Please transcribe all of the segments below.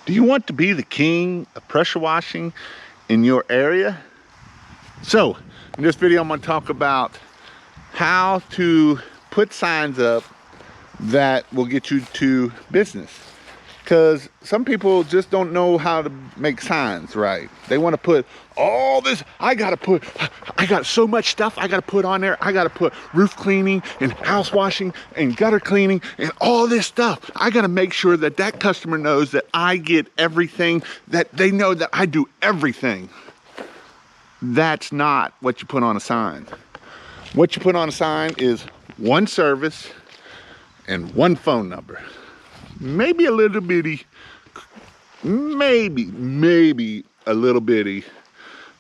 Do you want to be the king of pressure washing in your area? So, in this video, I'm going to talk about how to put signs up that will get you to business. Because some people just don't know how to make signs right. They want to put all this, I got so much stuff I got to put on there. I got to put roof cleaning and house washing and gutter cleaning and all this stuff. I got to make sure that that customer knows that I get everything, that they know that I do everything. That's not what you put on a sign. What you put on a sign is one service and one phone number. Maybe a little bitty, maybe a little bitty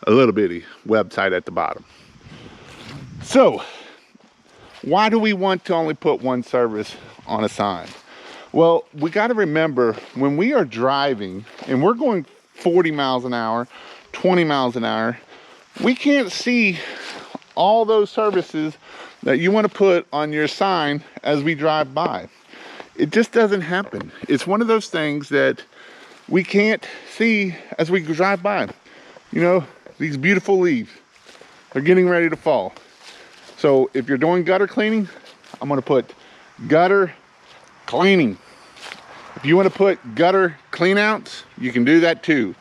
website at the bottom. So, why do we want to only put one service on a sign? Well, we got to remember when we are driving and we're going 40 miles an hour, 20 miles an hour, we can't see all those services that you want to put on your sign as we drive by. It just doesn't happen. It's one of those things that we can't see as we drive by. You know, these beautiful leaves are getting ready to fall. So if you're doing gutter cleaning, I'm going to put gutter cleaning. If you want to put gutter cleanouts, you can do that too.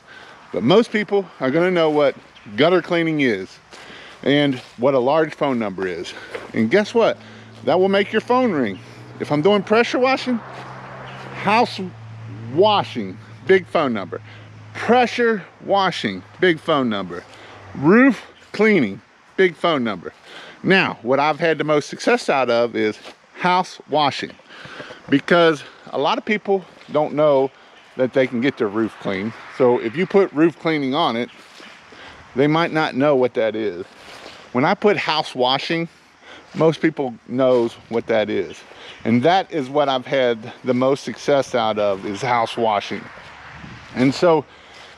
But most people are going to know what gutter cleaning is and what a large phone number is. And guess what? That will make your phone ring. If I'm doing pressure washing, house washing, big phone number. Pressure washing, big phone number. Roof cleaning, big phone number. Now, what I've had the most success out of is house washing, because a lot of people don't know that they can get their roof clean. So if you put roof cleaning on it, they might not know what that is. When I put house washing, most people knows what that is. And that is what I've had the most success out of, is house washing. And so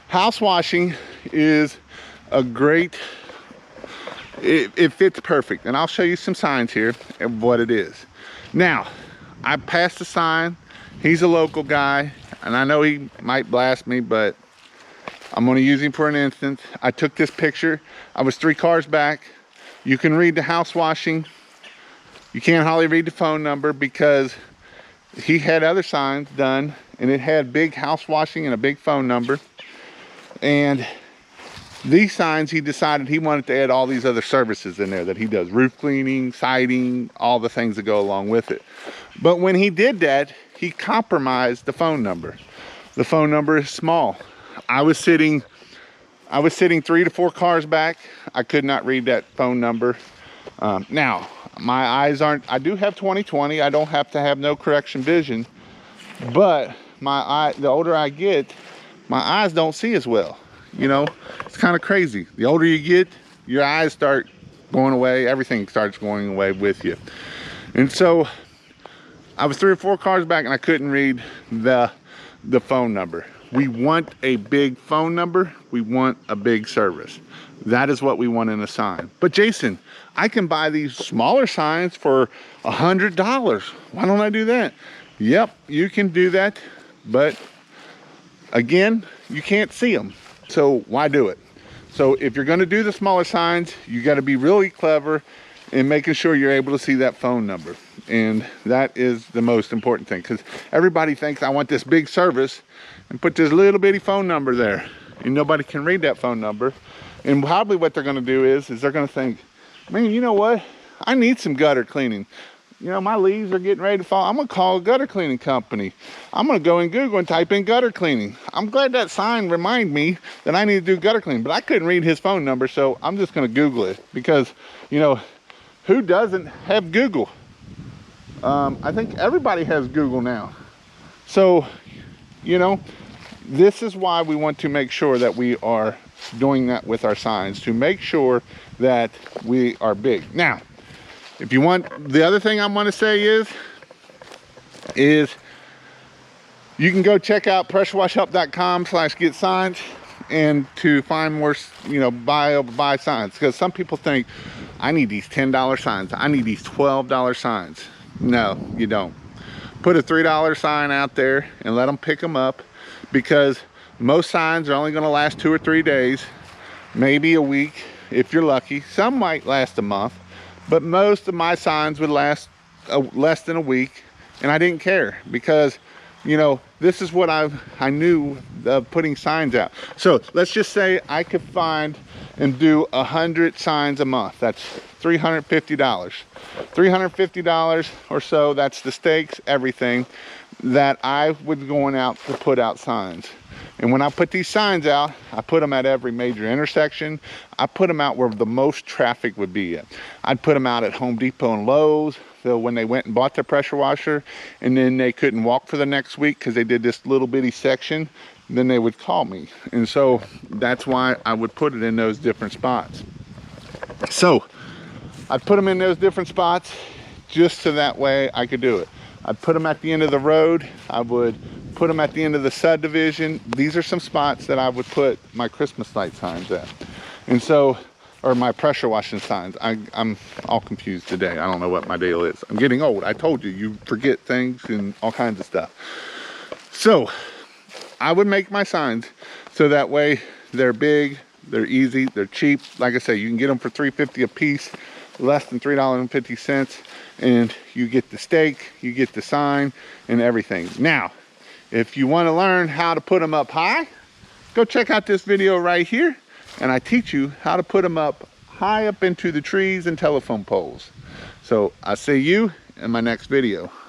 house washing is a great, it fits perfect. And I'll show you some signs here of what it is. Now, I passed a sign. He's a local guy, and I know he might blast me, but I'm gonna use him for an instance. I took this picture. I was 3 cars back. You can read the house washing. You can't hardly read the phone number because he had other signs done and it had big house washing and a big phone number. And these signs, he decided he wanted to add all these other services in there that he does: roof cleaning, siding, all the things that go along with it. But when he did that, he compromised the phone number. The phone number is small. I was sitting 3 to 4 cars back. I could not read that phone number. Now, my eyes aren't, I do have 20/20. I don't have to have no correction vision, but the older I get, my eyes don't see as well. You know, it's kind of crazy. The older you get, your eyes start going away. Everything starts going away with you. And so I was 3 or 4 cars back and I couldn't read the phone number. We want a big phone number. We want a big service. That is what we want in a sign. But Jason, I can buy these smaller signs for $100. Why don't I do that? Yep, you can do that. But again, you can't see them. So why do it? So if you're going to do the smaller signs, you got to be really clever in making sure you're able to see that phone number. And that is the most important thing, because everybody thinks I want this big service and put this little bitty phone number there, and nobody can read that phone number. And probably what they're going to do is they're going to think, man, you know what? I need some gutter cleaning. You know, my leaves are getting ready to fall. I'm going to call a gutter cleaning company. I'm going to go in Google and type in gutter cleaning. I'm glad that sign reminded me that I need to do gutter cleaning, but I couldn't read his phone number, so I'm just going to Google it, because, you know, who doesn't have Google? I think everybody has Google now. So, you know, this is why we want to make sure that we are doing that with our signs, to make sure that we are big. Now, if you want, the other thing I want to say is you can go check out pressurewashhelp.com/get signs and to find more, you know, buy signs, because some people think I need these $10 signs, I need these $12 signs. No, you don't. put a $3 sign out there and let them pick them up, because most signs are only going to last 2 or 3 days, maybe a week if you're lucky. Some might last a month, but most of my signs would last less than a week, and I didn't care, because you know, this is what I knew putting signs out. So let's just say I could find and do 100 signs a month. That's $350. $350 or so, that's the stakes, everything that I was going out to put out signs. And when I put these signs out, I put them at every major intersection. I put them out where the most traffic would be at. I'd put them out at Home Depot and Lowe's. So when they went and bought their pressure washer and then they couldn't walk for the next week because they did this little bitty section, then they would call me. And so that's why I would put it in those different spots. So I'd put them in those different spots just so that way I could do it. I'd put them at the end of the road. I would put them at the end of the subdivision. These are some spots that I would put my Christmas light signs at. And so, or my pressure washing signs. I'm all confused today. I don't know what my deal is. I'm getting old. I told you, you forget things and all kinds of stuff. So I would make my signs so that way they're big, they're easy, they're cheap. Like I say, you can get them for $3.50 a piece, less than $3.50. And you get the stake, you get the sign, and everything. Now, if you want to learn how to put them up high, go check out this video right here, and I teach you how to put them up high up into the trees and telephone poles. So I'll see you in my next video.